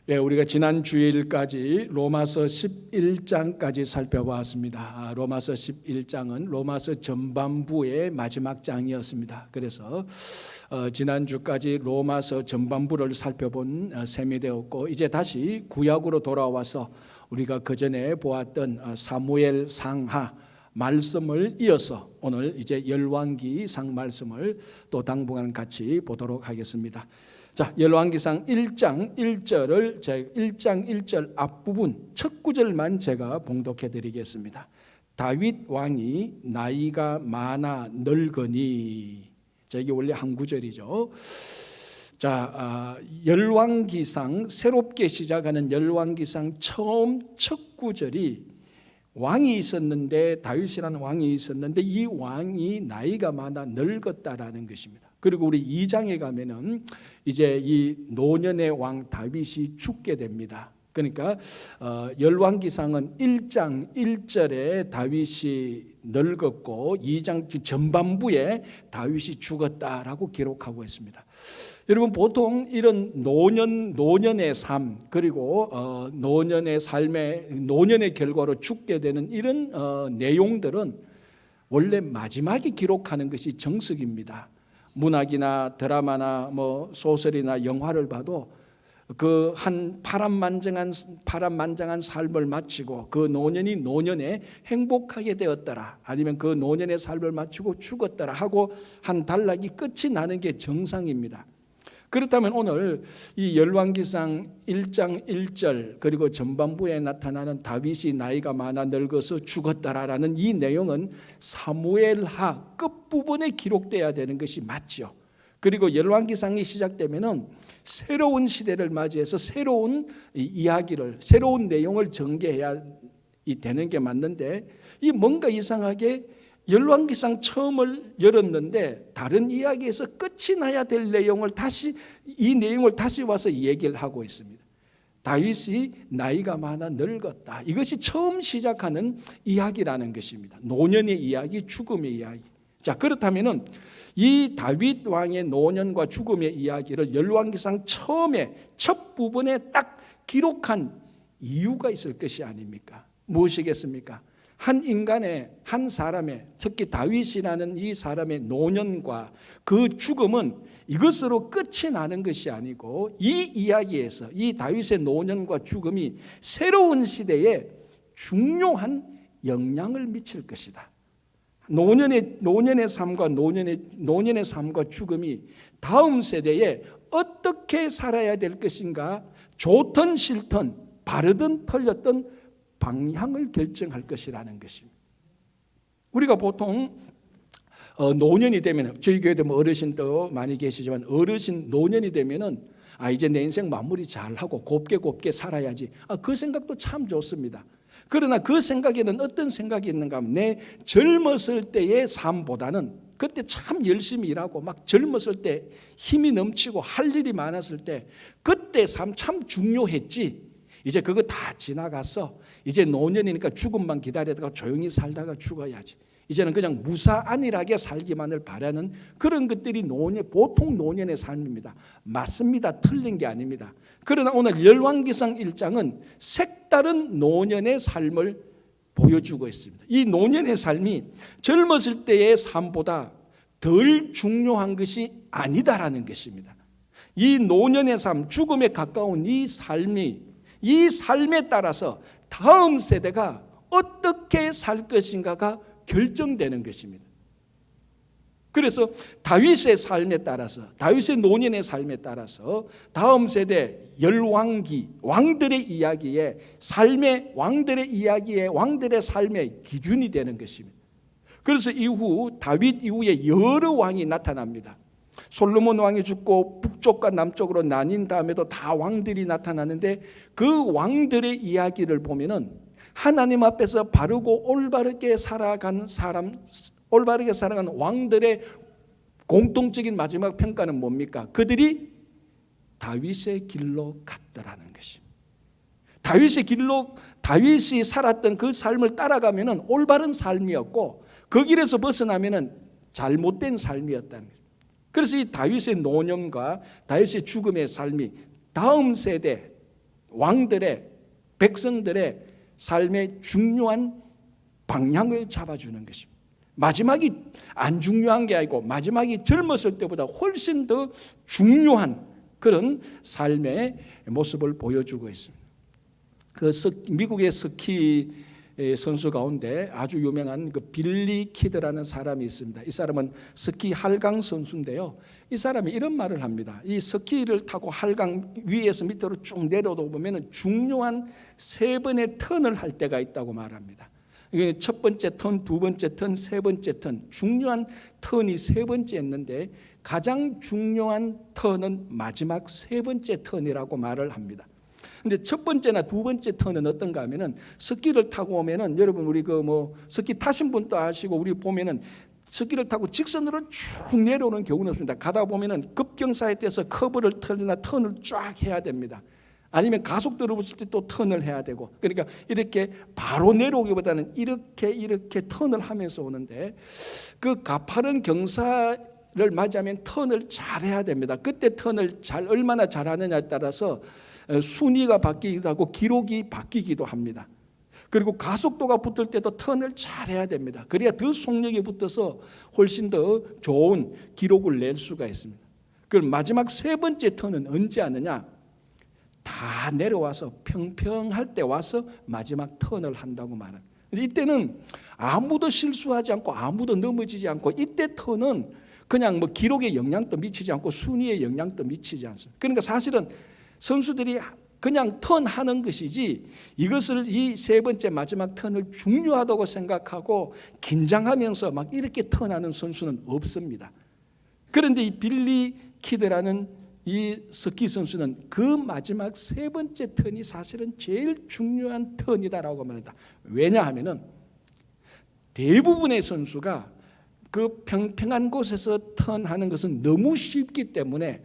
예, 우리가 지난 주일까지 로마서 11장까지 살펴보았습니다. 로마서 11장은 로마서 전반부의 마지막 장이었습니다. 그래서 지난주까지 로마서 전반부를 살펴본 셈이 되었고, 이제 다시 구약으로 돌아와서 우리가 그전에 보았던 사무엘 상하 말씀을 이어서 오늘 이제 열왕기상 말씀을 또 당분간 같이 보도록 하겠습니다. 자, 열왕기상 1장 1절을 제가 1장 1절 앞부분 첫 구절만 제가 봉독해 드리겠습니다. 다윗 왕이 나이가 많아 늙으니. 자, 이게 원래 한 구절이죠. 자, 열왕기상 새롭게 시작하는 열왕기상 처음 첫 구절이 왕이 있었는데, 다윗이라는 왕이 있었는데 이 왕이 나이가 많아 늙었다라는 것입니다. 그리고 우리 2장에 가면은 이제 이 노년의 왕 다윗이 죽게 됩니다. 그러니까 열왕기상은 1장 1절에 다윗이 늙었고 2장 전반부에 다윗이 죽었다라고 기록하고 있습니다. 여러분, 보통 이런 노년의 삶, 그리고 노년의 삶의 노년의 결과로 죽게 되는 이런 내용들은 원래 마지막에 기록하는 것이 정석입니다. 문학이나 드라마나 뭐 소설이나 영화를 봐도 그 한 파란만장한 삶을 마치고 그 노년에 행복하게 되었더라, 아니면 그 노년의 삶을 마치고 죽었더라 하고 한 단락이 끝이 나는 게 정상입니다. 그렇다면 오늘 이 열왕기상 1장 1절 그리고 전반부에 나타나는 다윗이 나이가 많아 늙어서 죽었다라는 이 내용은 사무엘하 끝부분에 기록돼야 되는 것이 맞죠. 그리고 열왕기상이 시작되면은 새로운 시대를 맞이해서 새로운 이야기를, 새로운 내용을 전개해야 되는 게 맞는데, 이 뭔가 이상하게 열왕기상 처음을 열었는데 다른 이야기에서 끝이 나야 될 내용을 이 내용을 다시 와서 얘기를 하고 있습니다. 다윗이 나이가 많아 늙었다. 이것이 처음 시작하는 이야기라는 것입니다. 노년의 이야기, 죽음의 이야기. 자, 그렇다면은 이 다윗 왕의 노년과 죽음의 이야기를 열왕기상 처음에 첫 부분에 딱 기록한 이유가 있을 것이 아닙니까? 무엇이겠습니까? 한 인간의, 한 사람의, 특히 다윗이라는 이 사람의 노년과 그 죽음은 이것으로 끝이 나는 것이 아니고, 이 이야기에서 이 다윗의 노년과 죽음이 새로운 시대에 중요한 영향을 미칠 것이다. 노년의 삶과 죽음이 다음 세대에 어떻게 살아야 될 것인가, 좋든 싫든 바르든 틀렸든 방향을 결정할 것이라는 것입니다. 우리가 보통 노년이 되면, 저희 교회도 뭐 어르신도 많이 계시지만 노년이 되면은 이제 내 인생 마무리 잘하고 곱게 살아야지. 그 생각도 참 좋습니다. 그러나 그 생각에는 어떤 생각이 있는가 하면, 내 젊었을 때의 삶보다는 그때 참 열심히 일하고 막 젊었을 때 힘이 넘치고 할 일이 많았을 때 그때 삶 참 중요했지. 이제 그거 다 지나가서 이제 노년이니까 죽음만 기다리다가 조용히 살다가 죽어야지. 이제는 그냥 무사안일하게 살기만을 바라는 그런 것들이 보통 노년의 삶입니다. 맞습니다. 틀린 게 아닙니다. 그러나 오늘 열왕기상 1장은 색다른 노년의 삶을 보여주고 있습니다. 이 노년의 삶이 젊었을 때의 삶보다 덜 중요한 것이 아니다라는 것입니다. 이 노년의 삶, 죽음에 가까운 이 삶에 따라서 다음 세대가 어떻게 살 것인가가 결정되는 것입니다. 그래서 다윗의 삶에 따라서, 다윗의 노년의 삶에 따라서 다음 세대 왕들의 이야기에 왕들의 삶의 기준이 되는 것입니다. 그래서 다윗 이후에 여러 왕이 나타납니다. 솔로몬 왕이 죽고 북쪽과 남쪽으로 나뉜 다음에도 다 왕들이 나타나는데, 그 왕들의 이야기를 보면은 하나님 앞에서 바르고 올바르게 살아간 왕들의 공통적인 마지막 평가는 뭡니까? 그들이 다윗의 길로 갔더라는 것입니다. 다윗이 살았던 그 삶을 따라가면은 올바른 삶이었고, 그 길에서 벗어나면은 잘못된 삶이었다는 것입니다. 그래서 이 다윗의 노년과 다윗의 죽음의 삶이 다음 세대, 왕들의 백성들의 삶의 중요한 방향을 잡아주는 것입니다. 마지막이 안 중요한 게 아니고 마지막이 젊었을 때보다 훨씬 더 중요한 그런 삶의 모습을 보여주고 있습니다. 미국의 스키 선수 가운데 아주 유명한 빌리 키드라는 사람이 있습니다. 이 사람은 스키 할강 선수인데요. 이 사람이 이런 말을 합니다. 이 스키를 타고 할강 위에서 밑으로 쭉 내려다 보면 중요한 3번의 턴을 할 때가 있다고 말합니다. 첫 번째 턴, 두 번째 턴, 세 번째 턴, 중요한 턴이 3번째였는데 가장 중요한 턴은 마지막 3번째 턴이라고 말을 합니다. 근데 첫 번째나 두 번째 턴은 어떤가 하면은 스키를 타고 오면은 여러분 우리 스키 타신 분도 아시고 우리 보면은 스키를 타고 직선으로 쭉 내려오는 경우는 없습니다. 가다 보면은 급경사에 대해서 커브를 털거나 턴을 쫙 해야 됩니다. 아니면 가속도를 붙일 때 또 턴을 해야 되고, 그러니까 이렇게 바로 내려오기보다는 이렇게 턴을 하면서 오는데 그 가파른 경사를 맞이하면 턴을 잘 해야 됩니다. 그때 턴을 얼마나 잘하느냐에 따라서 순위가 바뀌기도 하고 기록이 바뀌기도 합니다. 그리고 가속도가 붙을 때도 턴을 잘 해야 됩니다. 그래야 더 속력이 붙어서 훨씬 더 좋은 기록을 낼 수가 있습니다. 그럼 마지막 3번째 턴은 언제 하느냐? 다 내려와서 평평할 때 와서 마지막 턴을 한다고 말합니다. 이때는 아무도 실수하지 않고 아무도 넘어지지 않고 이때 턴은 그냥 기록에 영향도 미치지 않고 순위에 영향도 미치지 않습니다. 그러니까 사실은 선수들이 그냥 턴하는 것이지 이것을 이 3번째 마지막 턴을 중요하다고 생각하고 긴장하면서 막 이렇게 턴하는 선수는 없습니다. 그런데 이 빌리 키드라는 이 스키 선수는 그 마지막 3번째 턴이 사실은 제일 중요한 턴이다라고 말합니다. 왜냐하면은 대부분의 선수가 그 평평한 곳에서 턴하는 것은 너무 쉽기 때문에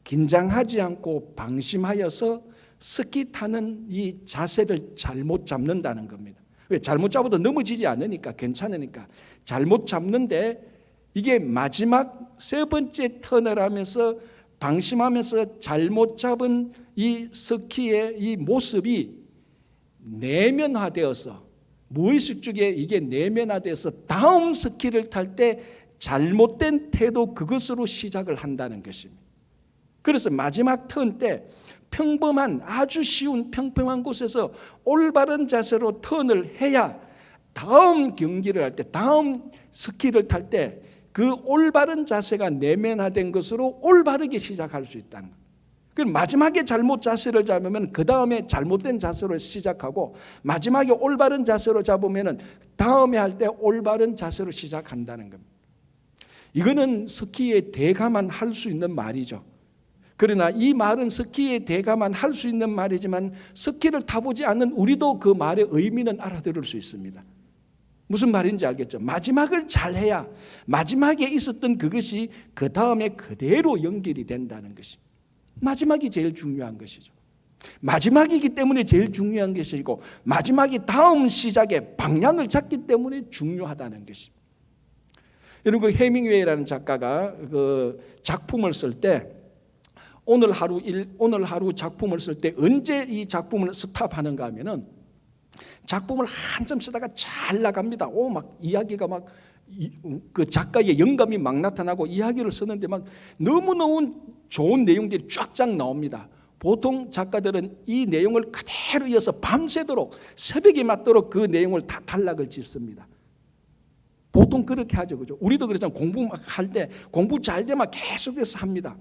긴장하지 않고 방심하여서 스키 타는 이 자세를 잘못 잡는다는 겁니다. 왜? 잘못 잡아도 넘어지지 않으니까 괜찮으니까 잘못 잡는데 이게 마지막 3번째 턴을 하면서 방심하면서 잘못 잡은 이 스키의 이 모습이 내면화되어서 무의식 중에 이게 내면화되어서 다음 스키를 탈 때 잘못된 태도 그것으로 시작을 한다는 것입니다. 그래서 마지막 턴 때 평범한 아주 쉬운 평평한 곳에서 올바른 자세로 턴을 해야 다음 경기를 할 때 다음 스키를 탈 때 그 올바른 자세가 내면화된 것으로 올바르게 시작할 수 있다는 거예요. 그럼 마지막에 잘못 자세를 잡으면 그 다음에 잘못된 자세로 시작하고 마지막에 올바른 자세로 잡으면 다음에 할 때 올바른 자세로 시작한다는 겁니다. 이거는 스키에 대가만 할 수 있는 말이죠. 그러나 이 말은 스키에 대가만 할 수 있는 말이지만 스키를 타보지 않는 우리도 그 말의 의미는 알아들을 수 있습니다. 무슨 말인지 알겠죠? 마지막을 잘해야 마지막에 있었던 그것이 그 다음에 그대로 연결이 된다는 것이 마지막이 제일 중요한 것이죠. 마지막이기 때문에 제일 중요한 것이고 마지막이 다음 시작의 방향을 잡기 때문에 중요하다는 것입니다. 여러분 해밍웨이라는 작가가 그 작품을 쓸 때 오늘 하루 작품을 쓸 때 언제 이 작품을 스탑하는가 하면은 작품을 한참 쓰다가 잘 나갑니다. 막 이야기가 막 그 작가의 영감이 막 나타나고 이야기를 쓰는데 막 너무너무 좋은 내용들이 쫙쫙 나옵니다. 보통 작가들은 이 내용을 그대로 이어서 밤새도록 새벽에 맞도록 그 내용을 다 단락을 짓습니다. 보통 그렇게 하죠, 그죠? 우리도 그렇잖아요. 공부 막 할 때 공부 잘 되면 계속해서 합니다.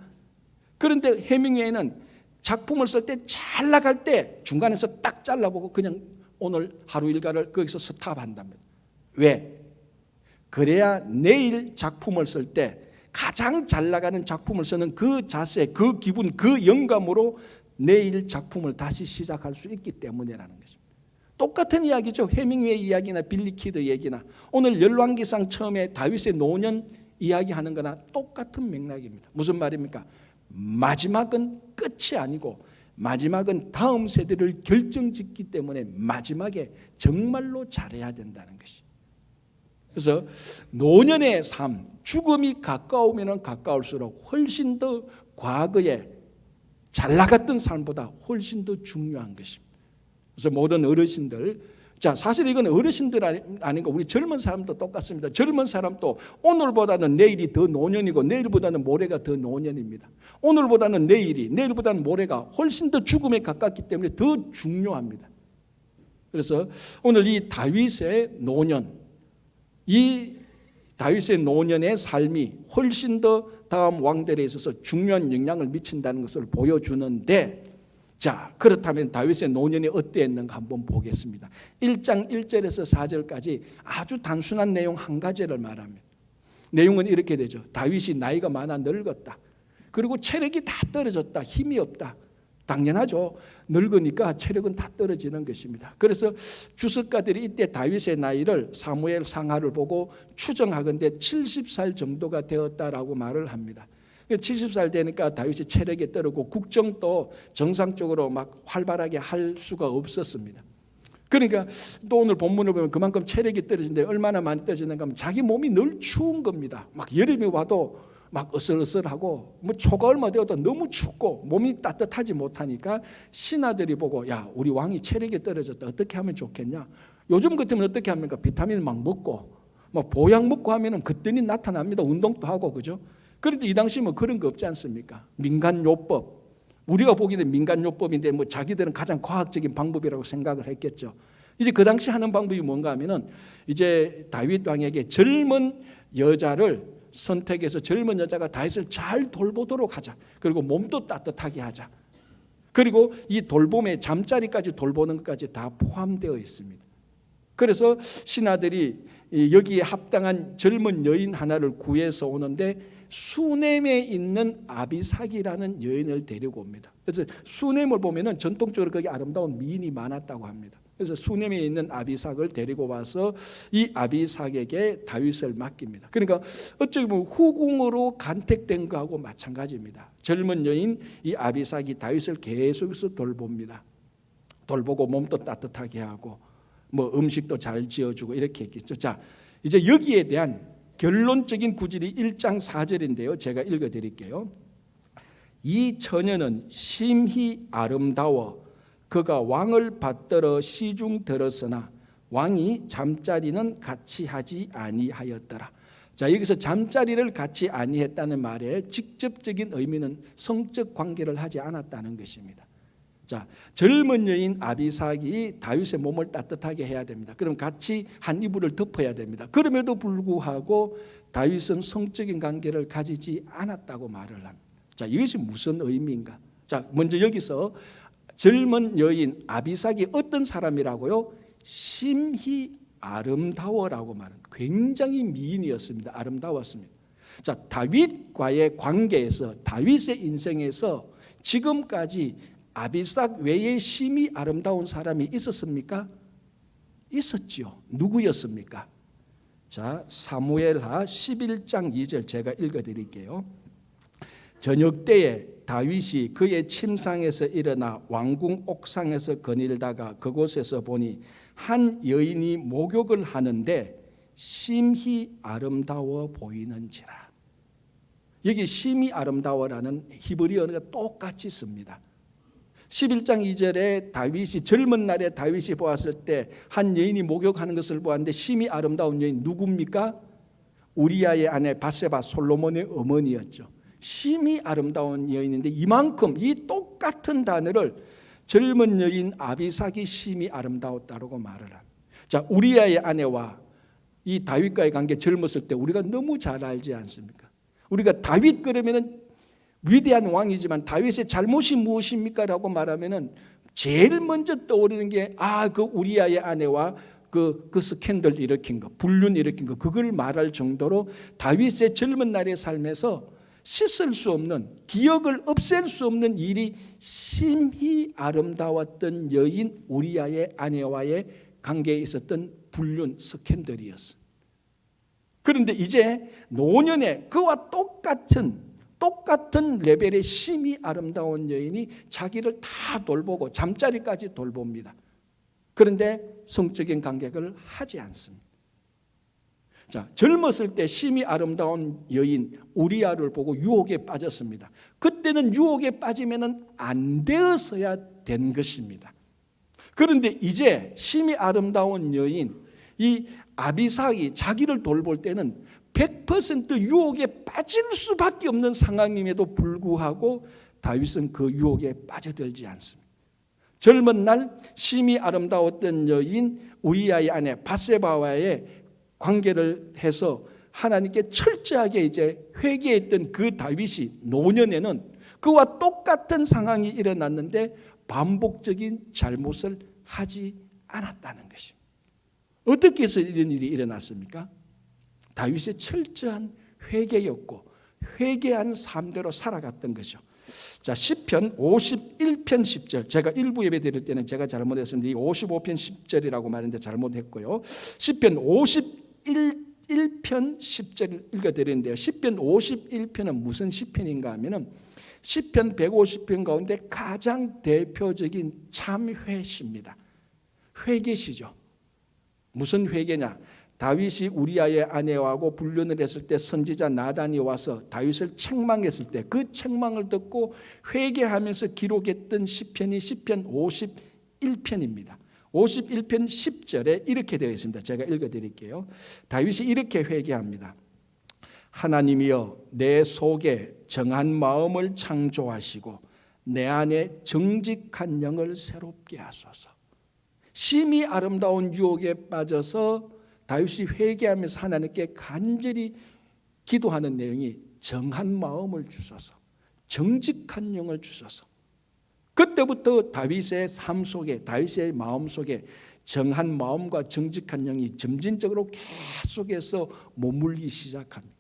그런데 해밍웨이는 작품을 쓸 때 잘 나갈 때 중간에서 딱 잘라보고 그냥 오늘 하루 일과를 거기서 스탑한답니다. 왜? 그래야 내일 작품을 쓸 때 가장 잘 나가는 작품을 쓰는 그 자세, 그 기분, 그 영감으로 내일 작품을 다시 시작할 수 있기 때문이라는 것입니다. 똑같은 이야기죠. 해밍웨이 이야기나 빌리 키드 얘기나 오늘 열왕기상 처음에 다윗의 노년 이야기하는 거나 똑같은 맥락입니다. 무슨 말입니까? 마지막은 끝이 아니고 마지막은 다음 세대를 결정짓기 때문에 마지막에 정말로 잘해야 된다는 것이. 그래서 노년의 삶, 죽음이 가까우면 가까울수록 훨씬 더 과거에 잘 나갔던 삶보다 훨씬 더 중요한 것입니다. 그래서 모든 어르신들, 자, 사실 이건 어르신들 아닌가, 우리 젊은 사람도 똑같습니다. 젊은 사람도 오늘보다는 내일이 더 노년이고 내일보다는 모레가 더 노년입니다. 오늘보다는 내일이, 내일보다는 모레가 훨씬 더 죽음에 가깝기 때문에 더 중요합니다. 그래서 오늘 이 다윗의 노년, 이 다윗의 노년의 삶이 훨씬 더 다음 왕들에 있어서 중요한 영향을 미친다는 것을 보여주는데, 자, 그렇다면 다윗의 노년이 어땠는가 한번 보겠습니다. 1장 1절에서 4절까지 아주 단순한 내용 한 가지를 말합니다. 내용은 이렇게 되죠. 다윗이 나이가 많아 늙었다. 그리고 체력이 다 떨어졌다. 힘이 없다. 당연하죠. 늙으니까 체력은 다 떨어지는 것입니다. 그래서 주석가들이 이때 다윗의 나이를 사무엘 상하를 보고 추정하건대 70살 정도가 되었다라고 말을 합니다. 70살 되니까 다윗의 체력이 떨어지고 국정도 정상적으로 막 활발하게 할 수가 없었습니다. 그러니까 또 오늘 본문을 보면 그만큼 체력이 떨어진데 얼마나 많이 떨어지는가 하면 자기 몸이 늘 추운 겁니다. 막 여름이 와도 막 어슬어슬하고 뭐 초가 얼마 되어도 너무 춥고 몸이 따뜻하지 못하니까 신하들이 보고, 야, 우리 왕이 체력이 떨어졌다. 어떻게 하면 좋겠냐? 요즘 같으면 어떻게 합니까? 비타민 막 먹고 뭐 보약 먹고 하면은 그때는 나타납니다. 운동도 하고, 그죠? 그런데 이 당시 뭐 그런 거 없지 않습니까? 민간요법, 우리가 보기에는 민간요법인데 뭐 자기들은 가장 과학적인 방법이라고 생각을 했겠죠. 이제 그 당시 하는 방법이 뭔가 하면은 이제 다윗 왕에게 젊은 여자를 선택해서 젊은 여자가 다윗을 잘 돌보도록 하자. 그리고 몸도 따뜻하게 하자. 그리고 이 돌봄에 잠자리까지 돌보는 것까지 다 포함되어 있습니다. 그래서 신하들이 여기에 합당한 젊은 여인 하나를 구해서 오는데 수넴에 있는 아비삭이라는 여인을 데리고 옵니다. 그래서 수넴을 보면은 전통적으로 거기 아름다운 미인이 많았다고 합니다. 그래서 수넴에 있는 아비삭을 데리고 와서 이 아비삭에게 다윗을 맡깁니다. 그러니까 어찌 보면 후궁으로 간택된 거하고 마찬가지입니다. 젊은 여인 이 아비삭이 다윗을 계속해서 돌봅니다. 돌보고 몸도 따뜻하게 하고 뭐 음식도 잘 지어주고 이렇게 했겠죠. 자, 이제 여기에 대한 결론적인 구절이 1장 4절인데요. 제가 읽어드릴게요. 이 처녀는 심히 아름다워 그가 왕을 받들어 시중 들었으나 왕이 잠자리는 같이 하지 아니하였더라. 자, 여기서 잠자리를 같이 아니했다는 말에 직접적인 의미는 성적 관계를 하지 않았다는 것입니다. 자, 젊은 여인 아비삭이 다윗의 몸을 따뜻하게 해야 됩니다. 그럼 같이 한 이불을 덮어야 됩니다. 그럼에도 불구하고 다윗은 성적인 관계를 가지지 않았다고 말을 합니다. 자, 이것이 무슨 의미인가? 자, 먼저 여기서 젊은 여인 아비삭이 어떤 사람이라고요? 심히 아름다워라고 말은 굉장히 미인이었습니다. 아름다웠습니다. 자, 다윗과의 관계에서 다윗의 인생에서 지금까지 아비삭 외에 심히 아름다운 사람이 있었습니까? 있었지요. 누구였습니까? 자, 사무엘하 11장 2절 제가 읽어드릴게요. 저녁 때에 다윗이 그의 침상에서 일어나 왕궁 옥상에서 거닐다가 그곳에서 보니 한 여인이 목욕을 하는데 심히 아름다워 보이는지라. 여기 심히 아름다워라는 히브리어가 똑같이 씁니다. 11장 2절에 다윗이 젊은 날에 다윗이 보았을 때 한 여인이 목욕하는 것을 보았는데 심히 아름다운 여인 누굽니까? 우리아의 아내 밧세바 솔로몬의 어머니였죠. 심히 아름다운 여인인데 이만큼 이 똑같은 단어를 젊은 여인 아비삭이 심히 아름다웠다고 말을 합니다. 자, 우리아의 아내와 이 다윗과의 관계 젊었을 때 우리가 너무 잘 알지 않습니까? 우리가 다윗 그러면은 위대한 왕이지만 다윗의 잘못이 무엇입니까? 라고 말하면은 제일 먼저 떠오르는 게 그 우리아의 아내와 그 스캔들 일으킨 거, 불륜 일으킨 거, 그걸 말할 정도로 다윗의 젊은 날의 삶에서 씻을 수 없는, 기억을 없앨 수 없는 일이 심히 아름다웠던 여인 우리아의 아내와의 관계에 있었던 불륜 스캔들이었어. 그런데 이제 노년에 그와 똑같은 레벨의 심히 아름다운 여인이 자기를 다 돌보고 잠자리까지 돌봅니다. 그런데 성적인 관계를 하지 않습니다. 자, 젊었을 때 심히 아름다운 여인 우리아를 보고 유혹에 빠졌습니다. 그때는 유혹에 빠지면은 안 되어서야 된 것입니다. 그런데 이제 심히 아름다운 여인 이 아비삭이 자기를 돌볼 때는 100% 유혹에 빠질 수밖에 없는 상황임에도 불구하고 다윗은 그 유혹에 빠져들지 않습니다. 젊은 날 심히 아름다웠던 여인 우리아의 아내 밧세바와의 관계를 해서 하나님께 철저하게 이제 회개했던 그 다윗이 노년에는 그와 똑같은 상황이 일어났는데 반복적인 잘못을 하지 않았다는 것입니다. 어떻게 해서 이런 일이 일어났습니까? 다윗의 철저한 회개였고 회개한 삶대로 살아갔던 것이죠. 자, 시편 51편 10절. 제가 일부 예배 드릴 때는 제가 잘못했습니다. 이 55편 10절이라고 말했는데 잘못했고요. 시편 51편 10절 읽어드리는데요. 시편 51편은 무슨 시편인가 하면은 시편 150편 가운데 가장 대표적인 참회시입니다. 회개시죠. 무슨 회개냐? 다윗이 우리아의 아내하고 불륜을 했을 때 선지자 나단이 와서 다윗을 책망했을 때 그 책망을 듣고 회개하면서 기록했던 시편이 시편 51편입니다. 51편 10절에 이렇게 되어 있습니다. 제가 읽어드릴게요. 다윗이 이렇게 회개합니다. 하나님이여 내 속에 정한 마음을 창조하시고 내 안에 정직한 영을 새롭게 하소서. 심히 아름다운 유혹에 빠져서 다윗이 회개하면서 하나님께 간절히 기도하는 내용이 정한 마음을 주소서, 정직한 영을 주소서. 그때부터 다윗의 삶 속에, 다윗의 마음 속에 정한 마음과 정직한 영이 점진적으로 계속해서 머물기 시작합니다.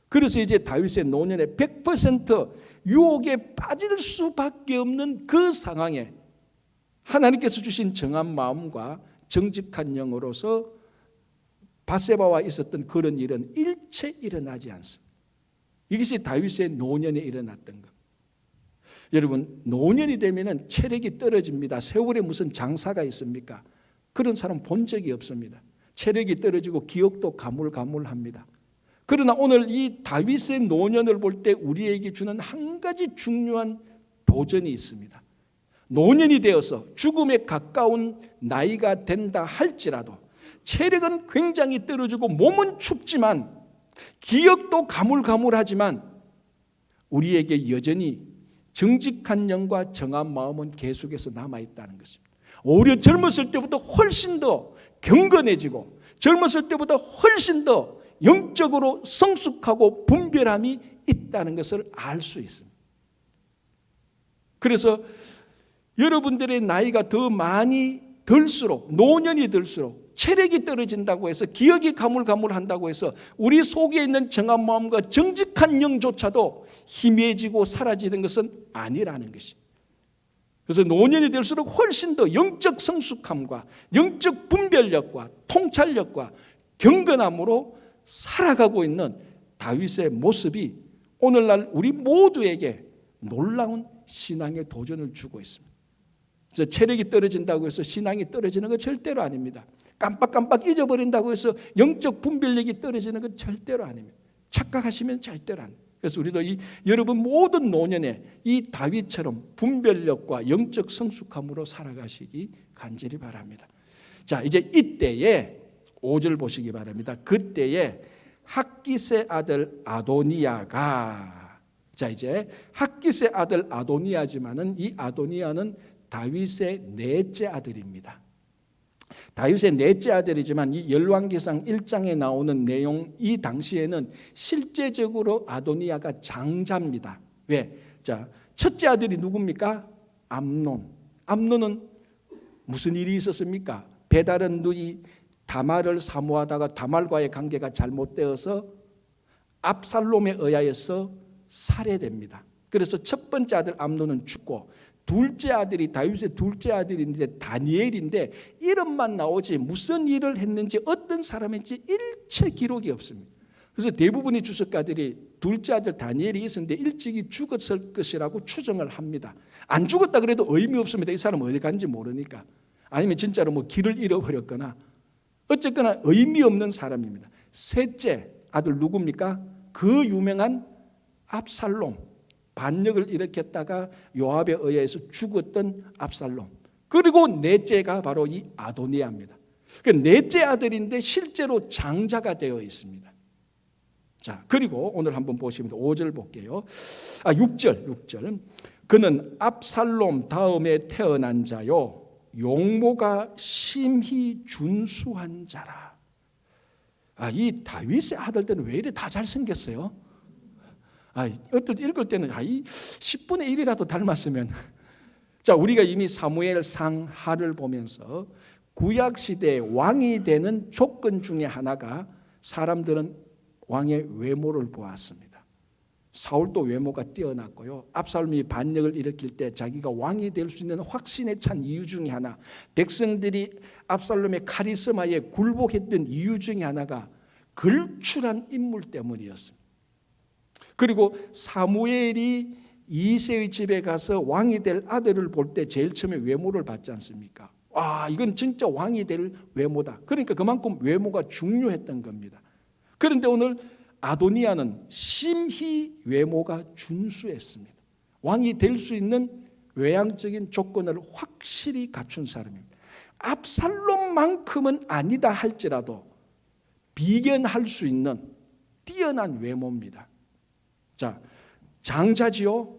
그래서 이제 다윗의 노년에 100% 유혹에 빠질 수밖에 없는 그 상황에 하나님께서 주신 정한 마음과 정직한 영으로서 밧세바와 있었던 그런 일은 일체 일어나지 않습니다. 이것이 다윗의 노년에 일어났던 것. 여러분, 노년이 되면 체력이 떨어집니다. 세월에 무슨 장사가 있습니까? 그런 사람 본 적이 없습니다. 체력이 떨어지고 기억도 가물가물합니다. 그러나 오늘 이 다윗의 노년을 볼 때 우리에게 주는 한 가지 중요한 도전이 있습니다. 노년이 되어서 죽음에 가까운 나이가 된다 할지라도 체력은 굉장히 떨어지고 몸은 춥지만 기억도 가물가물하지만 우리에게 여전히 정직한 영과 정한 마음은 계속해서 남아있다는 것입니다. 오히려 젊었을 때보다 훨씬 더 경건해지고 젊었을 때보다 훨씬 더 영적으로 성숙하고 분별함이 있다는 것을 알 수 있습니다. 그래서 여러분들의 나이가 더 많이 들수록, 노년이 들수록 체력이 떨어진다고 해서 기억이 가물가물한다고 해서 우리 속에 있는 정한 마음과 정직한 영조차도 희미해지고 사라지는 것은 아니라는 것입니다. 그래서 노년이 될수록 훨씬 더 영적 성숙함과 영적 분별력과 통찰력과 경건함으로 살아가고 있는 다윗의 모습이 오늘날 우리 모두에게 놀라운 신앙의 도전을 주고 있습니다. 그래서 체력이 떨어진다고 해서 신앙이 떨어지는 건 절대로 아닙니다. 깜빡깜빡 잊어버린다고 해서 영적 분별력이 떨어지는 건 절대로 아닙니다. 착각하시면 절대로 안 돼요. 그래서 우리도 여러분 모든 노년에 이 다윗처럼 분별력과 영적 성숙함으로 살아가시기 간절히 바랍니다. 자, 이제 이때에 5절 보시기 바랍니다. 그때에 핫깃의 아들 아도니아가, 자, 이제 핫깃의 아들 아도니아지만은 이 아도니아는 다윗의 넷째 아들입니다. 다윗의 넷째 아들이지만 이 열왕기상 1장에 나오는 내용, 이 당시에는 실제적으로 아도니아가 장자입니다. 왜? 자, 첫째 아들이 누굽니까? 암논. 암논은 무슨 일이 있었습니까? 배다른 누이 다말을 사모하다가 다말과의 관계가 잘못되어서 압살롬에 의하여서 살해됩니다. 그래서 첫 번째 아들 암논은 죽고 둘째 아들이 다윗의 둘째 아들인데 다니엘인데 이름만 나오지 무슨 일을 했는지 어떤 사람인지 일체 기록이 없습니다. 그래서 대부분의 주석가들이 둘째 아들 다니엘이 있었는데 일찍이 죽었을 것이라고 추정을 합니다. 안 죽었다 그래도 의미 없습니다. 이 사람 어디 간지 모르니까. 아니면 진짜로 뭐 길을 잃어버렸거나 어쨌거나 의미 없는 사람입니다. 셋째 아들 누굽니까? 그 유명한 압살롬, 반역을 일으켰다가 요압에 의해서 죽었던 압살롬. 그리고 넷째가 바로 이 아도니아입니다. 그 넷째 아들인데 실제로 장자가 되어 있습니다. 자, 그리고 오늘 한번 보시면 5절 볼게요. 6절. 그는 압살롬 다음에 태어난 자요 용모가 심히 준수한 자라. 이 다윗의 아들들은 왜 이래 다 잘생겼어요? 어떨 때 읽을 때는 이 10분의 1이라도 닮았으면. 자, 우리가 이미 사무엘상 하를 보면서 구약시대에 왕이 되는 조건 중에 하나가 사람들은 왕의 외모를 보았습니다. 사울도 외모가 뛰어났고요. 압살롬이 반역을 일으킬 때 자기가 왕이 될 수 있는 확신에 찬 이유 중에 하나, 백성들이 압살롬의 카리스마에 굴복했던 이유 중에 하나가 걸출한 인물 때문이었습니다. 그리고 사무엘이 이새의 집에 가서 왕이 될 아들을 볼 때 제일 처음에 외모를 봤지 않습니까? 이건 진짜 왕이 될 외모다. 그러니까 그만큼 외모가 중요했던 겁니다. 그런데 오늘 아도니아는 심히 외모가 준수했습니다. 왕이 될 수 있는 외향적인 조건을 확실히 갖춘 사람입니다. 압살롬만큼은 아니다 할지라도 비견할 수 있는 뛰어난 외모입니다. 자, 장자지요.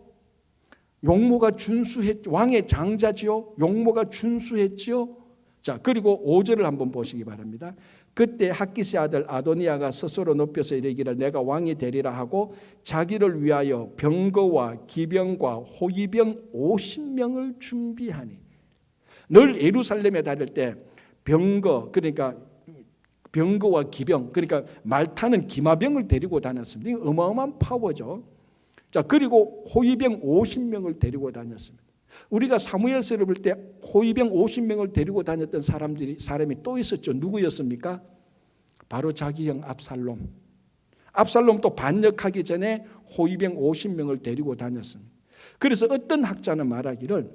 용모가 준수했죠. 왕의 장자지요. 용모가 준수했지요. 자, 그리고 5절을 한번 보시기 바랍니다. 그때 핫기스의 아들 아도니아가 스스로 높여서 이르기를 내가 왕이 되리라 하고 자기를 위하여 병거와 기병과 호위병 50명을 준비하니. 늘 예루살렘에 다닐 때 병거, 그러니까 병거와 기병, 그러니까 말 타는 기마병을 데리고 다녔습니다. 이게 어마어마한 파워죠. 자, 그리고 호위병 50명을 데리고 다녔습니다. 우리가 사무엘서를 볼 때 호위병 50명을 데리고 다녔던 사람이 또 있었죠. 누구였습니까? 바로 자기 형 압살롬. 압살롬도 반역하기 전에 호위병 50명을 데리고 다녔습니다. 그래서 어떤 학자는 말하기를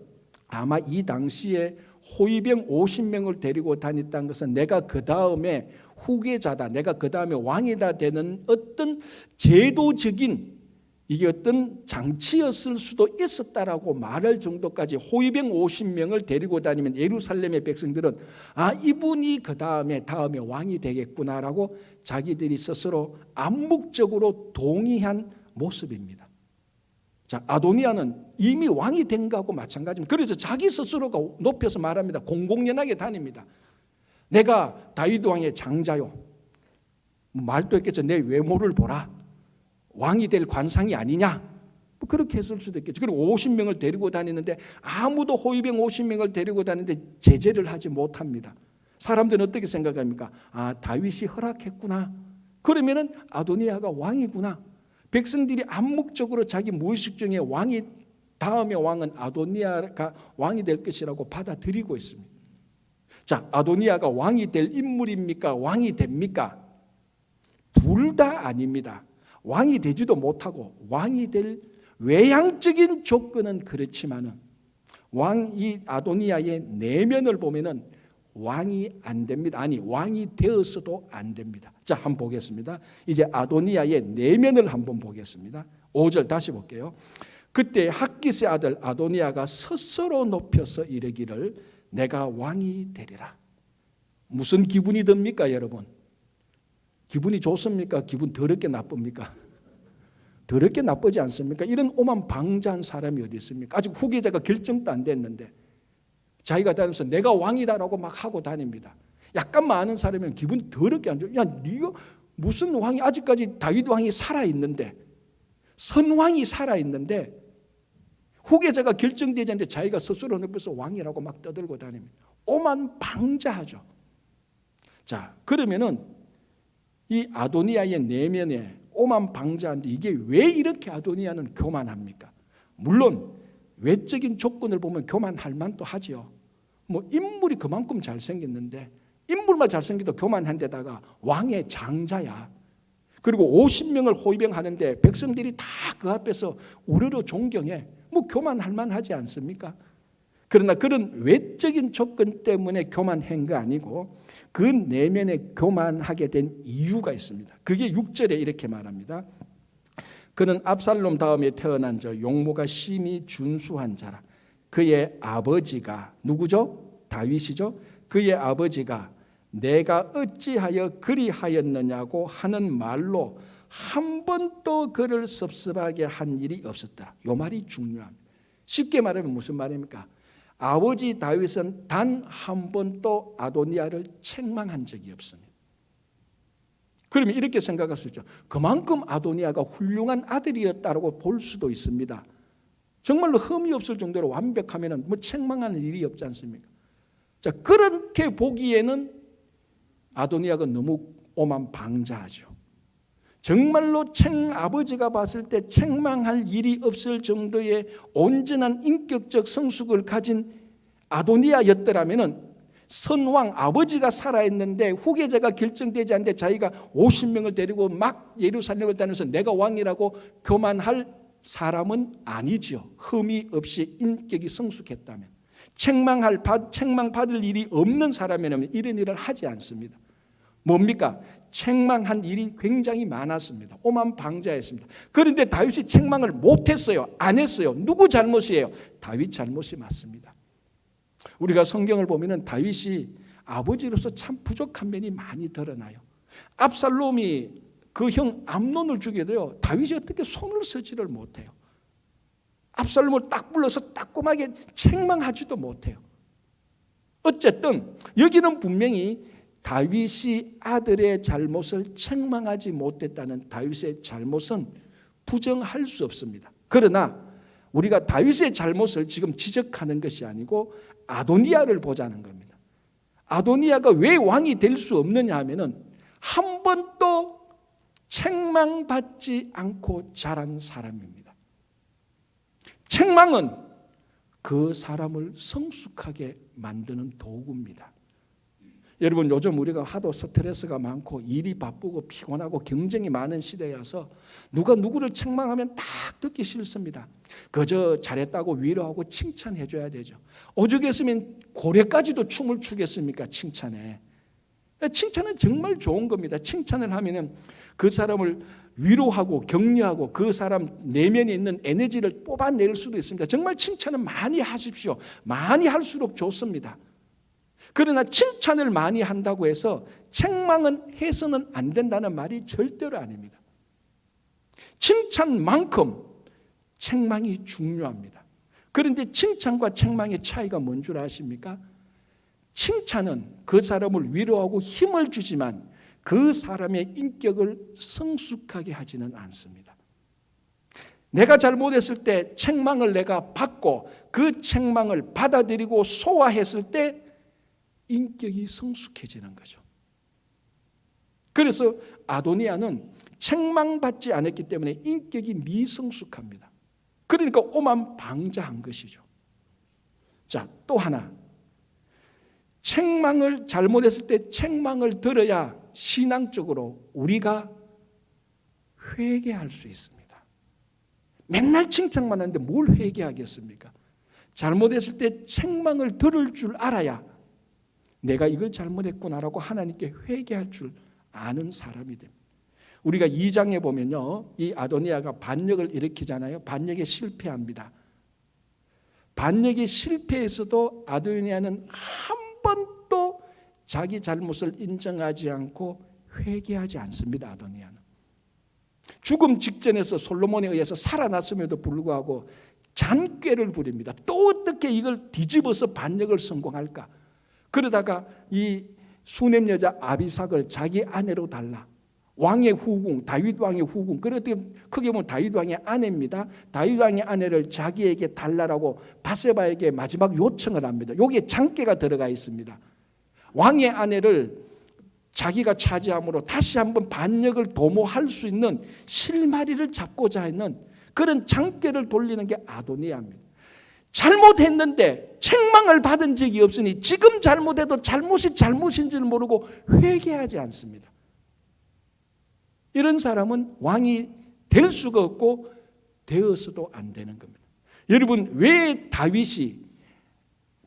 아마 이 당시에 호위병 50명을 데리고 다녔다는 것은 내가 그 다음에 후계자다, 내가 그 다음에 왕이다 되는 어떤 제도적인 이게 어떤 장치였을 수도 있었다라고 말할 정도까지 호위병 50명을 데리고 다니면 예루살렘의 백성들은 이분이 그 다음에 왕이 되겠구나라고 자기들이 스스로 암묵적으로 동의한 모습입니다. 자, 아도니아는 이미 왕이 된 거하고 마찬가지입니다. 그래서 자기 스스로가 높여서 말합니다. 공공연하게 다닙니다. 내가 다윗 왕의 장자요. 말도 했겠죠. 내 외모를 보라. 왕이 될 관상이 아니냐? 그렇게 했을 수도 있겠죠. 그리고 50명을 데리고 다니는데 아무도 호위병 50명을 데리고 다니는데 제재를 하지 못합니다. 사람들은 어떻게 생각합니까? 다윗이 허락했구나. 그러면은 아도니아가 왕이구나. 백성들이 암묵적으로 자기 무의식 중에 다음에 왕은 아도니아가 왕이 될 것이라고 받아들이고 있습니다. 자, 아도니아가 왕이 될 인물입니까? 왕이 됩니까? 둘 다 아닙니다. 왕이 되지도 못하고 왕이 될 외향적인 조건은 그렇지만은 이 아도니아의 내면을 보면은 왕이 안 됩니다. 왕이 되었어도 안 됩니다. 자, 한번 보겠습니다. 이제 아도니아의 내면을 한번 보겠습니다. 5절 다시 볼게요. 그때 핫기스의 아들 아도니아가 스스로 높여서 이르기를 내가 왕이 되리라. 무슨 기분이 듭니까, 여러분? 기분이 좋습니까? 기분 더럽게 나쁩니까? 더럽게 나쁘지 않습니까? 이런 오만방자한 사람이 어디 있습니까? 아직 후계자가 결정도 안 됐는데 자기가 다니면서 내가 왕이다라고 막 하고 다닙니다. 약간만 아는 사람이면 기분 더럽게 안 좋아요. 네가 무슨 왕이, 아직까지 다윗 왕이 살아있는데, 선왕이 살아있는데 후계자가 결정되지 않는데 자기가 스스로 높여서 왕이라고 막 떠들고 다닙니다. 오만방자하죠. 자, 그러면은 이 아도니아의 내면에 오만방자한데 이게 왜 이렇게 아도니아는 교만합니까? 물론 외적인 조건을 보면 교만할 만도 하죠. 인물이 그만큼 잘생겼는데 인물만 잘생겨도 교만한 데다가 왕의 장자야. 그리고 50명을 호위병하는데 백성들이 다 그 앞에서 우러러 존경해. 교만할 만하지 않습니까? 그러나 그런 외적인 조건 때문에 교만한 거 아니고 그 내면에 교만하게 된 이유가 있습니다. 그게 6절에 이렇게 말합니다. 그는 압살롬 다음에 태어난 저 용모가 심히 준수한 자라. 그의 아버지가 누구죠? 다윗이죠. 그의 아버지가 내가 어찌하여 그리하였느냐고 하는 말로 한 번도 그를 섭섭하게 한 일이 없었다. 이 말이 중요합니다. 쉽게 말하면 무슨 말입니까? 아버지 다윗은 단 한 번도 아도니아를 책망한 적이 없습니다. 그러면 이렇게 생각할 수 있죠. 그만큼 아도니아가 훌륭한 아들이었다고 볼 수도 있습니다. 정말로 흠이 없을 정도로 완벽하면 뭐 책망하는 일이 없지 않습니까? 자, 그렇게 보기에는 아도니아가 너무 오만방자하죠. 정말로 아버지가 봤을 때 책망할 일이 없을 정도의 온전한 인격적 성숙을 가진 아도니아였더라면 선왕 아버지가 살아있는데 후계자가 결정되지 않는데 자기가 50명을 데리고 막 예루살렘을 다니면서 내가 왕이라고 교만할 사람은 아니죠. 흠이 없이 인격이 성숙했다면. 책망받을 일이 없는 사람이라면 이런 일을 하지 않습니다. 뭡니까? 책망한 일이 굉장히 많았습니다. 오만방자했습니다. 그런데 다윗이 책망을 못했어요. 안 했어요. 누구 잘못이에요? 다윗 잘못이 맞습니다. 우리가 성경을 보면 다윗이 아버지로서 참 부족한 면이 많이 드러나요. 압살롬이 그 형 암논을 죽여도요, 다윗이 어떻게 손을 쓰지를 못해요. 압살롬을 딱 불러서 따끔하게 책망하지도 못해요. 어쨌든 여기는 분명히 다윗이 아들의 잘못을 책망하지 못했다는 다윗의 잘못은 부정할 수 없습니다. 그러나 우리가 다윗의 잘못을 지금 지적하는 것이 아니고 아도니아를 보자는 겁니다. 아도니아가 왜 왕이 될 수 없느냐 하면은 한 번도 책망받지 않고 자란 사람입니다. 책망은 그 사람을 성숙하게 만드는 도구입니다. 여러분, 요즘 우리가 하도 스트레스가 많고 일이 바쁘고 피곤하고 경쟁이 많은 시대여서 누가 누구를 책망하면 딱 듣기 싫습니다. 그저 잘했다고 위로하고 칭찬해 줘야 되죠. 오죽했으면 고래까지도 춤을 추겠습니까? 칭찬에. 칭찬은 정말 좋은 겁니다. 칭찬을 하면 그 사람을 위로하고 격려하고 그 사람 내면에 있는 에너지를 뽑아낼 수도 있습니다. 정말 칭찬은 많이 하십시오. 많이 할수록 좋습니다. 그러나 칭찬을 많이 한다고 해서 책망은 해서는 안 된다는 말이 절대로 아닙니다. 칭찬만큼 책망이 중요합니다. 그런데 칭찬과 책망의 차이가 뭔 줄 아십니까? 칭찬은 그 사람을 위로하고 힘을 주지만 그 사람의 인격을 성숙하게 하지는 않습니다. 내가 잘못했을 때 책망을 내가 받고 그 책망을 받아들이고 소화했을 때 인격이 성숙해지는 거죠. 그래서 아도니아는 책망받지 않았기 때문에 인격이 미성숙합니다. 그러니까 오만방자한 것이죠. 자, 또 하나. 책망을 잘못했을 때 책망을 들어야 신앙적으로 우리가 회개할 수 있습니다. 맨날 칭찬만 하는데 뭘 회개하겠습니까? 잘못했을 때 책망을 들을 줄 알아야 내가 이걸 잘못했구나라고 하나님께 회개할 줄 아는 사람이 됩니다. 우리가 2장에 보면요, 이 아도니아가 반역을 일으키잖아요. 반역에 실패합니다. 반역에 실패해서도 아도니아는 한 번도 자기 잘못을 인정하지 않고 회개하지 않습니다. 아도니아는 죽음 직전에서 솔로몬에 의해서 살아났음에도 불구하고 잔꾀를 부립니다. 또 어떻게 이걸 뒤집어서 반역을 성공할까? 그러다가 이 수넴 여자 아비삭을 자기 아내로 달라. 왕의 후궁, 다윗 왕의 후궁. 그렇게 크게 보면 다윗 왕의 아내입니다. 다윗 왕의 아내를 자기에게 달라라고 바세바에게 마지막 요청을 합니다. 여기에 장깨가 들어가 있습니다. 왕의 아내를 자기가 차지함으로 다시 한번 반역을 도모할 수 있는 실마리를 잡고자 했는 그런 장깨를 돌리는 게 아도니아입니다. 잘못했는데 책망을 받은 적이 없으니 지금 잘못해도 잘못이 잘못인 줄 모르고 회개하지 않습니다. 이런 사람은 왕이 될 수가 없고 되어서도 안 되는 겁니다. 여러분, 왜 다윗이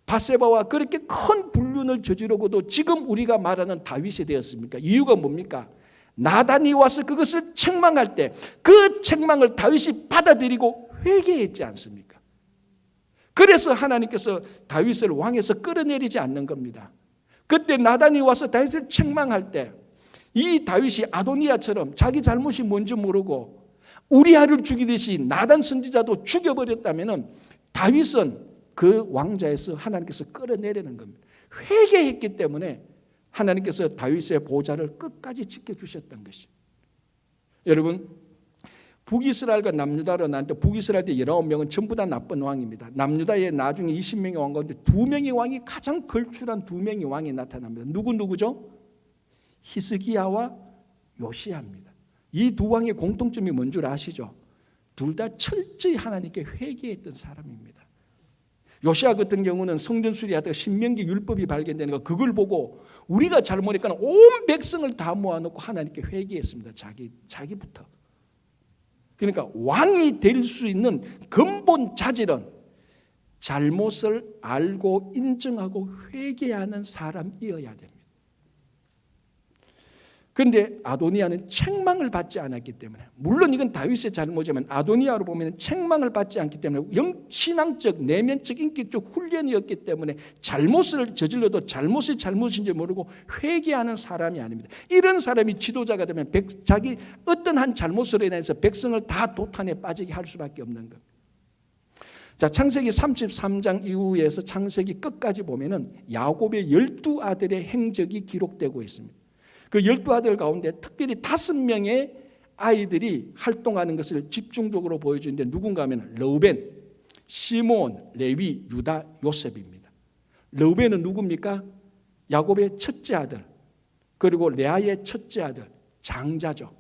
밧세바와 그렇게 큰 불륜을 저지르고도 지금 우리가 말하는 다윗이 되었습니까? 이유가 뭡니까? 나단이 와서 그것을 책망할 때 그 책망을 다윗이 받아들이고 회개했지 않습니까? 그래서 하나님께서 다윗을 왕에서 끌어내리지 않는 겁니다. 그때 나단이 와서 다윗을 책망할 때 이 다윗이 아도니아처럼 자기 잘못이 뭔지 모르고 우리아를 죽이듯이 나단 선지자도 죽여버렸다면 다윗은 그 왕자에서 하나님께서 끌어내리는 겁니다. 회개했기 때문에 하나님께서 다윗의 보좌를 끝까지 지켜주셨던 것이. 여러분, 북이스라엘과 남유다로 나는데 북이스라엘 때 19명은 전부 다 나쁜 왕입니다. 남유다에 나중에 20명의 왕 가운데 2명의 왕이 가장 걸출한 2명의 왕이 나타납니다. 누구죠? 히스기야와 요시야입니다. 이 두 왕의 공통점이 뭔 줄 아시죠? 둘 다 철저히 하나님께 회개했던 사람입니다. 요시야 같은 경우는 성전 수리하다가 신명기 율법이 발견되는 거 그걸 보고 우리가 잘못했거나 온 백성을 다 모아놓고 하나님께 회개했습니다. 자기부터. 그러니까 왕이 될 수 있는 근본 자질은 잘못을 알고 인정하고 회개하는 사람이어야 됩니다. 그런데 아도니아는 책망을 받지 않았기 때문에, 물론 이건 다윗의 잘못이지만 아도니아로 보면 책망을 받지 않기 때문에 신앙적, 내면적, 인격적 훈련이었기 때문에 잘못을 저질러도 잘못이 잘못인지 모르고 회개하는 사람이 아닙니다. 이런 사람이 지도자가 되면 자기 어떤 한 잘못으로 인해서 백성을 다 도탄에 빠지게 할 수밖에 없는 겁니다. 자, 창세기 33장 이후에서 창세기 끝까지 보면은 야곱의 12아들의 행적이 기록되고 있습니다. 그 12아들 가운데 특별히 5명의 아이들이 활동하는 것을 집중적으로 보여주는데 누군가 하면 르우벤, 시므온, 레위, 유다, 요셉입니다. 르우벤은 누굽니까? 야곱의 첫째 아들, 그리고 레아의 첫째 아들, 장자죠.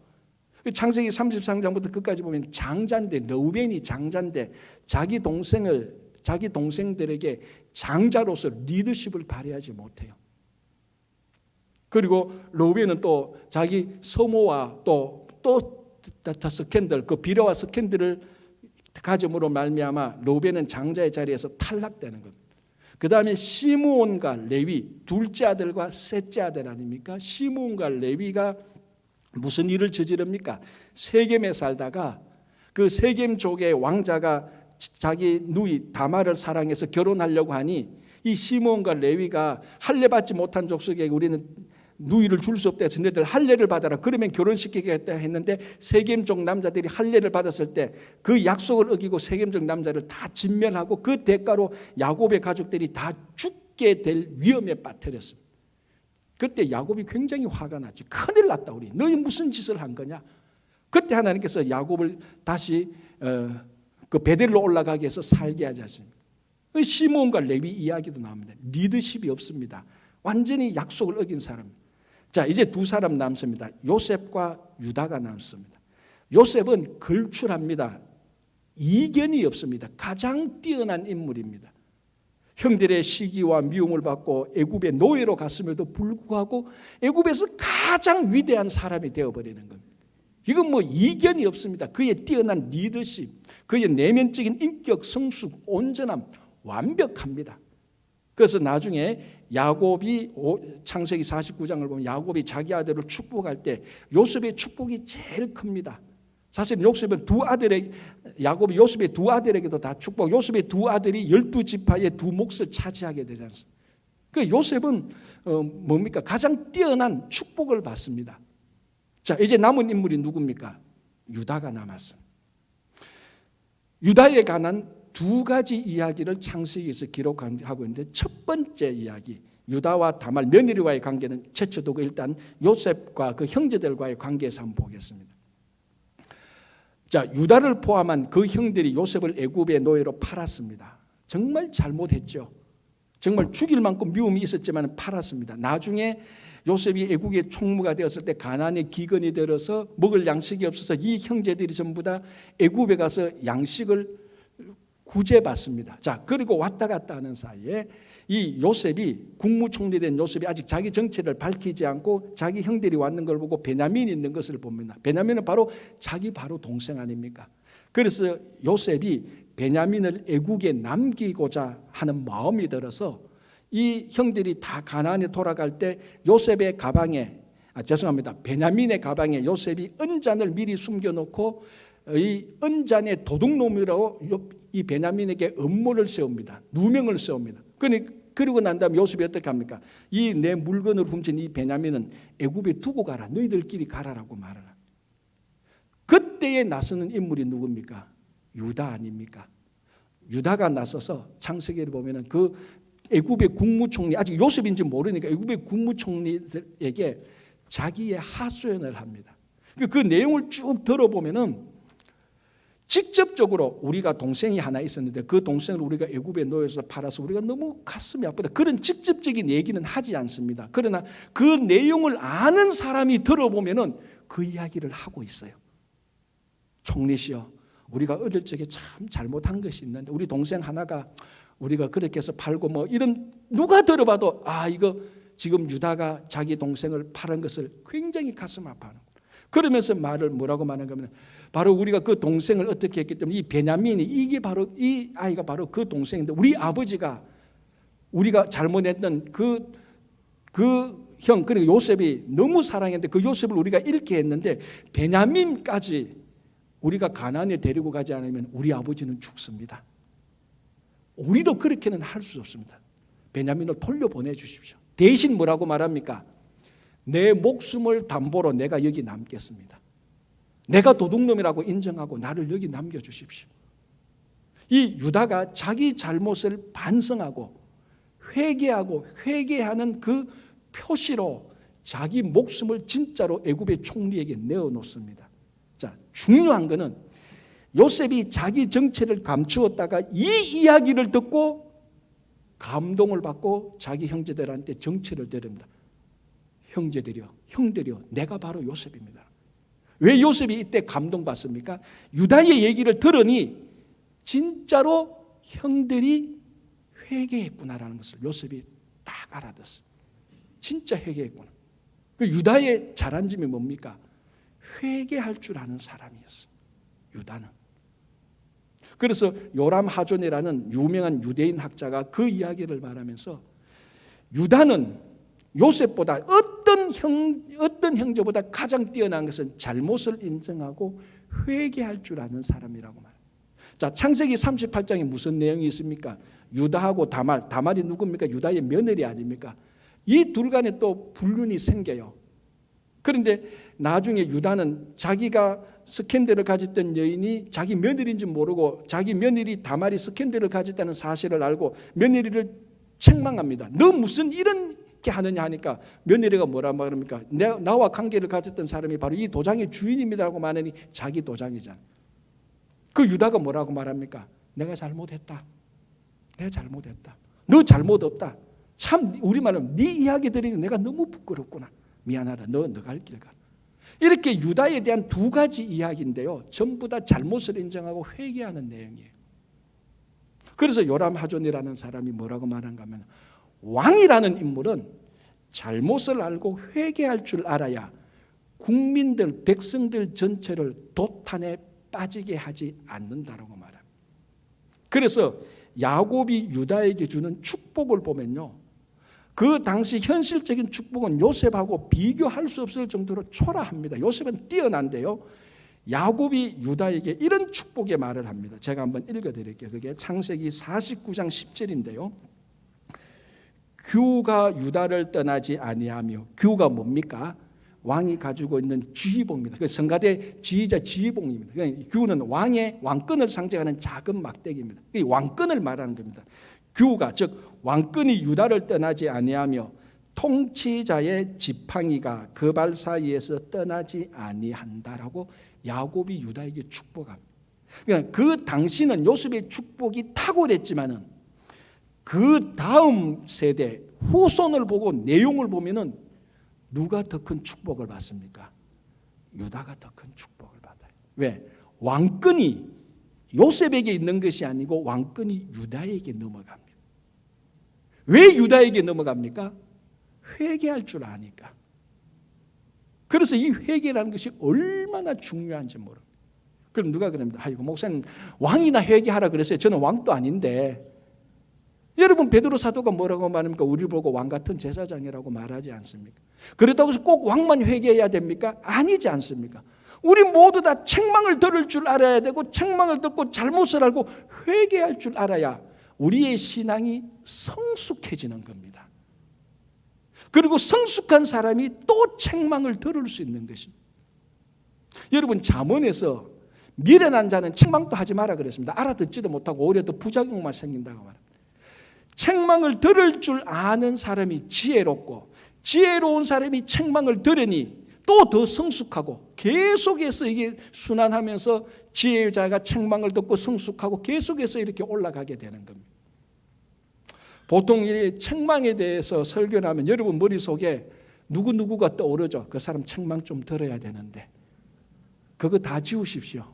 창세기 33장부터 끝까지 보면 장자인데, 르우벤이 장자인데 자기 동생들에게 장자로서 리더십을 발휘하지 못해요. 그리고 르우벤은 또 자기 서모와 또 스캔들, 그 비려와 스캔들을 가짐으로 말미암아 르우벤은 장자의 자리에서 탈락되는 겁니다. 그 다음에 시므온과 레위, 둘째 아들과 셋째 아들 아닙니까? 시므온과 레위가 무슨 일을 저지릅니까? 세겜에 살다가 그 세겜족의 왕자가 자기 누이 다말을 사랑해서 결혼하려고 하니 이 시므온과 레위가 할례 받지 못한 족속에게 우리는 누이를 줄 수 없다 해서 너희들 할례를 받아라. 그러면 결혼시키겠다 했는데 세겜족 남자들이 할례를 받았을 때 그 약속을 어기고 세겜족 남자를 다 진멸하고 그 대가로 야곱의 가족들이 다 죽게 될 위험에 빠뜨렸습니다. 그때 야곱이 굉장히 화가 났죠. 큰일 났다 우리. 너희 무슨 짓을 한 거냐. 그때 하나님께서 야곱을 다시 그 베델로 올라가게 해서 살게 하지 않습니까? 시므온과 레위 이야기도 나옵니다. 리더십이 없습니다. 완전히 약속을 어긴 사람. 자, 이제 두 사람 남습니다. 요셉과 유다가 남습니다. 요셉은 걸출합니다. 이견이 없습니다. 가장 뛰어난 인물입니다. 형들의 시기와 미움을 받고 애굽의 노예로 갔음에도 불구하고 애굽에서 가장 위대한 사람이 되어버리는 겁니다. 이건 뭐 이견이 없습니다. 그의 뛰어난 리더십, 그의 내면적인 인격, 성숙, 온전함 완벽합니다. 그래서 나중에 야곱이 창세기 49장을 보면 야곱이 자기 아들을 축복할 때 요셉의 축복이 제일 큽니다. 사실 요셉은 야곱이 요셉의 두 아들에게도 다 축복, 요셉의 두 아들이 12지파의 두 몫을 차지하게 되지 않습니까? 그 요셉은 뭡니까? 가장 뛰어난 축복을 받습니다. 자, 이제 남은 인물이 누굽니까? 유다가 남았습니다. 유다에 관한 두 가지 이야기를 창세기에서 기록하고 있는데 첫 번째 이야기, 유다와 다말 며느리와의 관계는 최초도고 일단 요셉과 그 형제들과의 관계에서 한번 보겠습니다. 자, 유다를 포함한 그 형들이 요셉을 애굽의 노예로 팔았습니다. 정말 잘못했죠. 정말 죽일 만큼 미움이 있었지만 팔았습니다. 나중에 요셉이 애국의 총무가 되었을 때 가나안의 기근이 들어서 먹을 양식이 없어서 이 형제들이 전부 다 애굽에 가서 양식을 구제받습니다. 자, 그리고 왔다 갔다 하는 사이에 이 요셉이 국무총리 된 요셉이 아직 자기 정체를 밝히지 않고 자기 형들이 왔는 걸 보고 베냐민이 있는 것을 봅니다. 베냐민은 바로 자기 동생 아닙니까? 그래서 요셉이 베냐민을 애국에 남기고자 하는 마음이 들어서 이 형들이 다 가나안에 돌아갈 때 요셉의 가방에 베냐민의 가방에 요셉이 은잔을 미리 숨겨놓고 이 은잔의 도둑놈이라고 이 베냐민에게 음모를 세웁니다. 누명을 세웁니다. 그리고 난 다음에 요셉이 어떻게 합니까? 이 내 물건을 훔친 이 베냐민은 애굽에 두고 가라. 너희들끼리 가라라고 말을 합니다. 그때에 나서는 인물이 누굽니까? 유다 아닙니까? 유다가 나서서 창세기를 보면은 그 애굽의 국무총리, 아직 요셉인지 모르니까 애굽의 국무총리에게 자기의 하소연을 합니다. 그 내용을 쭉 들어보면은 직접적으로 우리가 동생이 하나 있었는데 그 동생을 우리가 애굽에 놓여서 팔아서 우리가 너무 가슴이 아프다. 그런 직접적인 얘기는 하지 않습니다. 그러나 그 내용을 아는 사람이 들어보면은 그 이야기를 하고 있어요. 총리시여, 우리가 어릴 적에 참 잘못한 것이 있는데 우리 동생 하나가 우리가 그렇게 해서 팔고 뭐 이런 누가 들어봐도 이거 지금 유다가 자기 동생을 팔은 것을 굉장히 가슴 아파하는 거예요. 그러면서 말을 뭐라고 말하는 거면 바로 우리가 그 동생을 어떻게 했기 때문에 이 베냐민이 이 아이가 바로 그 동생인데 우리 아버지가 우리가 잘못했던 그 형 그러니까 요셉이 너무 사랑했는데 그 요셉을 우리가 잃게 했는데 베냐민까지 우리가 가나안에 데리고 가지 않으면 우리 아버지는 죽습니다. 우리도 그렇게는 할 수 없습니다. 베냐민을 돌려보내 주십시오. 대신 뭐라고 말합니까? 내 목숨을 담보로 내가 여기 남겠습니다. 내가 도둑놈이라고 인정하고 나를 여기 남겨주십시오. 이 유다가 자기 잘못을 반성하고 회개하는 그 표시로 자기 목숨을 진짜로 애굽의 총리에게 내어놓습니다. 자, 중요한 것은 요셉이 자기 정체를 감추었다가 이 이야기를 듣고 감동을 받고 자기 형제들한테 정체를 드립니다. 형제들이여, 내가 바로 요셉입니다. 왜 요셉이 이때 감동받습니까? 유다의 얘기를 들으니 진짜로 형들이 회개했구나라는 것을 요셉이 딱 알아듣습니다. 진짜 회개했구나. 그 유다의 잘한 점이 뭡니까? 회개할 줄 아는 사람이었어요. 유다는. 그래서 요람 하존이라는 유명한 유대인 학자가 그 이야기를 말하면서 유다는 요셉보다 어떤 형제보다 가장 뛰어난 것은 잘못을 인정하고 회개할 줄 아는 사람이라고 말합니다. 자, 창세기 38장에 무슨 내용이 있습니까? 유다하고 다말이 누굽니까? 유다의 며느리 아닙니까? 이 둘 간에 또 불륜이 생겨요. 그런데 나중에 유다는 자기가 스캔들을 가졌던 여인이 자기 며느리인지 모르고 자기 며느리 다말이 스캔들을 가졌다는 사실을 알고 며느리를 책망합니다. 너 무슨 이런 게 하느냐 하니까 며느리가 뭐라 말합니까? 나와 관계를 가졌던 사람이 바로 이 도장의 주인입니다라고 말하니 자기 도장이잖아. 그 유다가 뭐라고 말합니까? 내가 잘못했다. 너 잘못 없다. 참 우리말로 네 이야기 들으니 내가 너무 부끄럽구나. 미안하다. 너 갈 길 가. 이렇게 유다에 대한 두 가지 이야기인데요. 전부 다 잘못을 인정하고 회개하는 내용이에요. 그래서 요람 하존이라는 사람이 뭐라고 말한가 하면 왕이라는 인물은 잘못을 알고 회개할 줄 알아야 국민들, 백성들 전체를 도탄에 빠지게 하지 않는다라고 말합니다. 그래서 야곱이 유다에게 주는 축복을 보면요. 그 당시 현실적인 축복은 요셉하고 비교할 수 없을 정도로 초라합니다. 요셉은 뛰어난데요. 야곱이 유다에게 이런 축복의 말을 합니다. 제가 한번 읽어드릴게요. 그게 창세기 49장 10절인데요. 규가 유다를 떠나지 아니하며, 규가 뭡니까? 왕이 가지고 있는 지휘봉입니다. 그 성가대 지휘자 지휘봉입니다. 규는 왕권을 상징하는 작은 막대기입니다. 이 왕권을 말하는 겁니다. 규가 즉 왕권이 유다를 떠나지 아니하며 통치자의 지팡이가 그 발 사이에서 떠나지 아니한다라고 야곱이 유다에게 축복합니다. 그러니까 그 당시는 요셉의 축복이 탁월했지만은 그 다음 세대 후손을 보고 내용을 보면은 누가 더 큰 축복을 받습니까? 유다가 더 큰 축복을 받아요. 왜? 왕권이 요셉에게 있는 것이 아니고 왕권이 유다에게 넘어갑니다. 왜 유다에게 넘어갑니까? 회개할 줄 아니까. 그래서 이 회개라는 것이 얼마나 중요한지 모릅니다. 그럼 누가 그럽니다. 아이고 목사님 왕이나 회개하라 그랬어요. 저는 왕도 아닌데. 여러분 베드로 사도가 뭐라고 말합니까? 우리 보고 왕 같은 제사장이라고 말하지 않습니까? 그렇다고 해서 꼭 왕만 회개해야 됩니까? 아니지 않습니까? 우리 모두 다 책망을 들을 줄 알아야 되고 책망을 듣고 잘못을 알고 회개할 줄 알아야 우리의 신앙이 성숙해지는 겁니다. 그리고 성숙한 사람이 또 책망을 들을 수 있는 것입니다. 여러분 잠언에서 미련한 자는 책망도 하지 마라 그랬습니다. 알아듣지도 못하고 오히려 더 부작용만 생긴다고 말합니다. 책망을 들을 줄 아는 사람이 지혜롭고 지혜로운 사람이 책망을 들으니 또 더 성숙하고 계속해서 이게 순환하면서 지혜자가 책망을 듣고 성숙하고 계속해서 이렇게 올라가게 되는 겁니다. 보통 이 책망에 대해서 설교를 하면 여러분 머릿속에 누구누구가 떠오르죠. 그 사람 책망 좀 들어야 되는데 그거 다 지우십시오.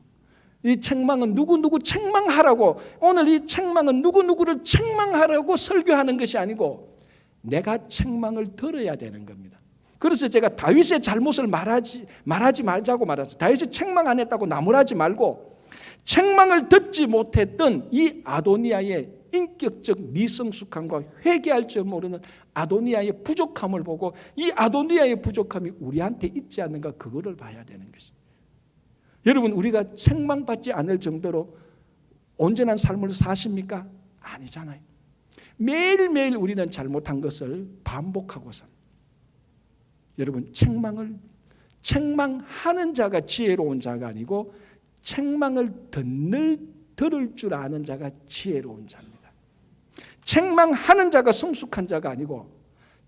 이 책망은 누구누구 책망하라고, 오늘 이 책망은 누구누구를 책망하라고 설교하는 것이 아니고 내가 책망을 들어야 되는 겁니다. 그래서 제가 다윗의 잘못을 말하지 말자고 말하죠. 다윗이 책망 안 했다고 나무라지 말고 책망을 듣지 못했던 이 아도니아의 인격적 미성숙함과 회개할 줄 모르는 아도니아의 부족함을 보고 이 아도니아의 부족함이 우리한테 있지 않는가, 그거를 봐야 되는 것입니다. 여러분 우리가 책망받지 않을 정도로 온전한 삶을 사십니까? 아니잖아요. 매일매일 우리는 잘못한 것을 반복하고 삽니다. 여러분 책망하는 자가 지혜로운 자가 아니고 책망을 들을 줄 아는 자가 지혜로운 자입니다. 책망하는 자가 성숙한 자가 아니고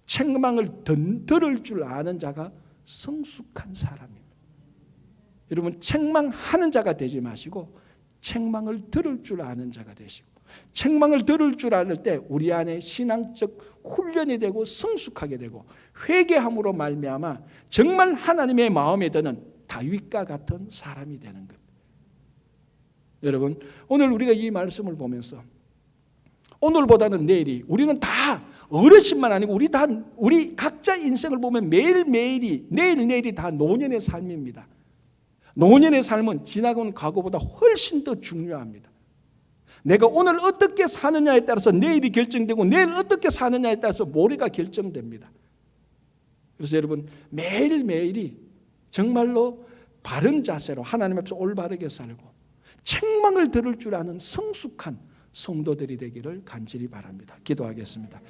책망을 들을 줄 아는 자가 성숙한 사람입니다. 여러분 책망하는 자가 되지 마시고 책망을 들을 줄 아는 자가 되시고, 책망을 들을 줄 알 때 우리 안에 신앙적 훈련이 되고 성숙하게 되고 회개함으로 말미암아 정말 하나님의 마음에 드는 다윗과 같은 사람이 되는 겁니다. 여러분 오늘 우리가 이 말씀을 보면서 오늘보다는 내일이, 우리는 다 어르신만 아니고 우리 각자 인생을 보면 매일매일이 내일이 다 노년의 삶입니다. 노년의 삶은 지나간 과거보다 훨씬 더 중요합니다. 내가 오늘 어떻게 사느냐에 따라서 내일이 결정되고 내일 어떻게 사느냐에 따라서 모레가 결정됩니다. 그래서 여러분 매일매일이 정말로 바른 자세로 하나님 앞에서 올바르게 살고 책망을 들을 줄 아는 성숙한 성도들이 되기를 간절히 바랍니다. 기도하겠습니다.